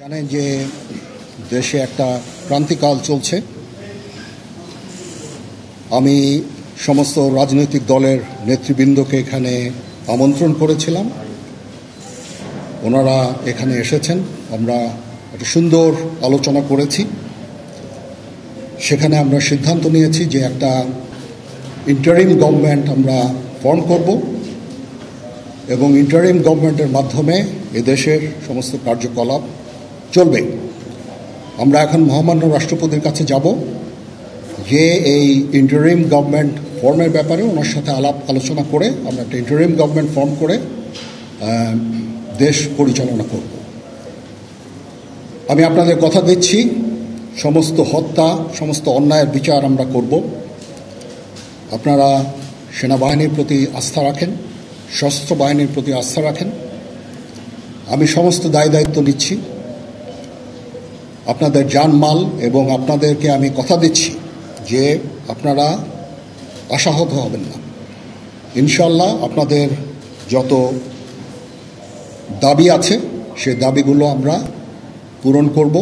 জানেন যে দেশে একটা ক্রান্তিকাল চলছে। আমি সমস্ত রাজনৈতিক দলের নেতৃবৃন্দকে এখানে আমন্ত্রণ করেছিলাম, ওনারা এখানে এসেছেন। আমরা একটা সুন্দর আলোচনা করেছি। সেখানে আমরা সিদ্ধান্ত নিয়েছি যে একটা ইন্টারিম গভর্নমেন্ট আমরা ফর্ম করব এবং ইন্টারিম গভর্নমেন্টের মাধ্যমে এদেশের সমস্ত কার্যকলাপ চলবে। আমরা এখন মহামান্য রাষ্ট্রপতির কাছে যাব যে এই ইন্টারিম গভর্নমেন্ট ফর্মের ব্যাপারে ওনার সাথে আলোচনা করে আমরা একটা ইন্টারিম গভর্নমেন্ট ফর্ম করে দেশ পরিচালনা করব। আমি আপনাদের কথা দিচ্ছি, সমস্ত হত্যা, সমস্ত অন্যায়ের বিচার আমরা করব। আপনারা সেনাবাহিনীর প্রতি আস্থা রাখেন, সশস্ত্র বাহিনীর প্রতি আস্থা রাখেন। আমি সমস্ত দায়িত্ব নিচ্ছি, আপনাদের জানমাল, এবং আপনাদেরকে আমি কথা দিচ্ছি যে আপনারা আশাহত হবেন না। ইনশাল্লাহ আপনাদের যত দাবি আছে সেই দাবিগুলো আমরা পূরণ করব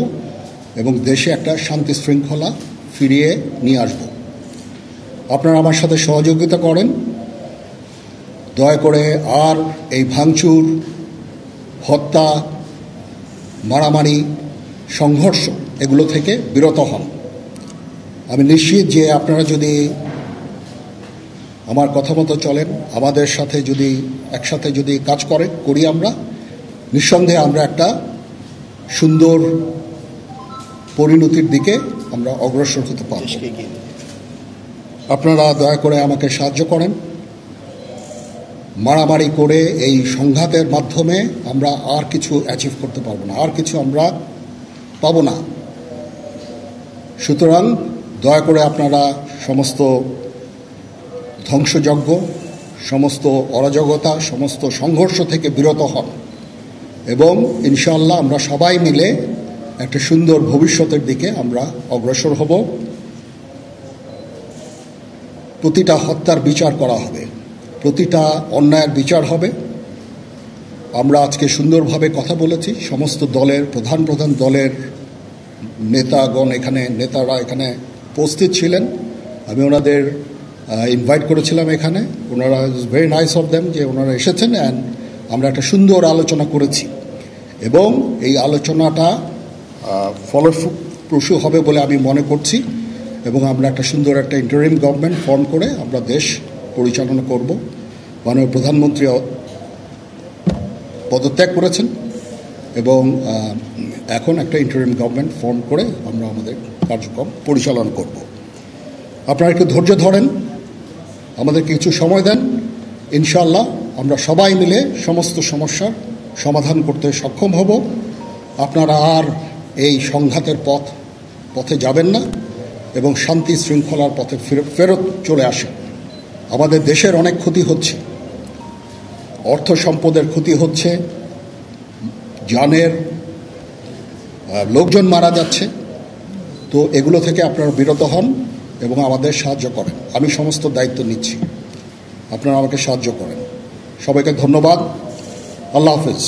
এবং দেশে একটা শান্তি শৃঙ্খলা ফিরিয়ে নিয়ে আসব। আপনারা আমার সাথে সহযোগিতা করেন। দয়া করে আর এই ভাঙচুর, হত্যা, মারামারি, সংঘর্ষ এগুলো থেকে বিরত হন। আমি নিশ্চিত যে আপনারা যদি আমার কথা মতো চলেন, আমাদের সাথে যদি একসাথে যদি কাজ করি আমরা, নিঃসন্দেহে আমরা একটা সুন্দর পরিণতির দিকে আমরা অগ্রসর হতে পারব। আপনারা দয়া করে আমাকে সাহায্য করেন। মারামারি করে এই সংঘাতের মাধ্যমে আমরা আর কিছু অ্যাচিভ করতে পারবো না, আর কিছু আমরা পাবো না। সুতরাং দয়া করে আপনারা সমস্ত ধ্বংসযজ্ঞ, সমস্ত অরাজকতা, সমস্ত সংঘর্ষ থেকে বিরত হন এবং ইনশাআল্লাহ আমরা সবাই মিলে একটা সুন্দর ভবিষ্যতের দিকে আমরা অগ্রসর হব। প্রতিটা হত্যার বিচার করা হবে, প্রতিটা অন্যায়ের বিচার হবে। আমরা আজকে সুন্দরভাবে কথা বলেছি। সমস্ত দলের প্রধান দলের নেতারা এখানে উপস্থিত ছিলেন। আমি ওনাদের ইনভাইট করেছিলাম এখানে। ওনারা ভেরি নাইস অফ দেম যে ওনারা এসেছেন, অ্যান্ড আমরা একটা সুন্দর আলোচনা করেছি এবং এই আলোচনাটা ফলপ্রসূ হবে বলে আমি মনে করছি এবং আমরা একটা সুন্দর একটা ইন্টারিম গভর্নমেন্ট ফর্ম করে আমরা দেশ পরিচালনা করব। মাননীয় প্রধানমন্ত্রী পদত্যাগ করেছেন এবং এখন একটা ইন্টারিম গভর্নমেন্ট ফর্ম করে আমরা আমাদের কার্যক্রম পরিচালনা করব। আপনারা একটু ধৈর্য ধরেন, আমাদের কিছু সময় দেন। ইনশাআল্লাহ আমরা সবাই মিলে সমস্ত সমস্যার সমাধান করতে সক্ষম হব। আপনারা আর এই সংঘাতের পথে যাবেন না এবং শান্তি শৃঙ্খলার পথে ফেরত চলে আসেন। আমাদের দেশের অনেক ক্ষতি হচ্ছে, অর্থ সম্পদের ক্ষতি হচ্ছে, জানের লোকজন মারা যাচ্ছে। তো এগুলো থেকে আপনারা বিরত হন এবং আমাদের সাহায্য করেন। আমি সমস্ত দায়িত্ব নিচ্ছি, আপনারা আমাকে সাহায্য করেন। সবাইকে ধন্যবাদ। আল্লাহ হাফেজ।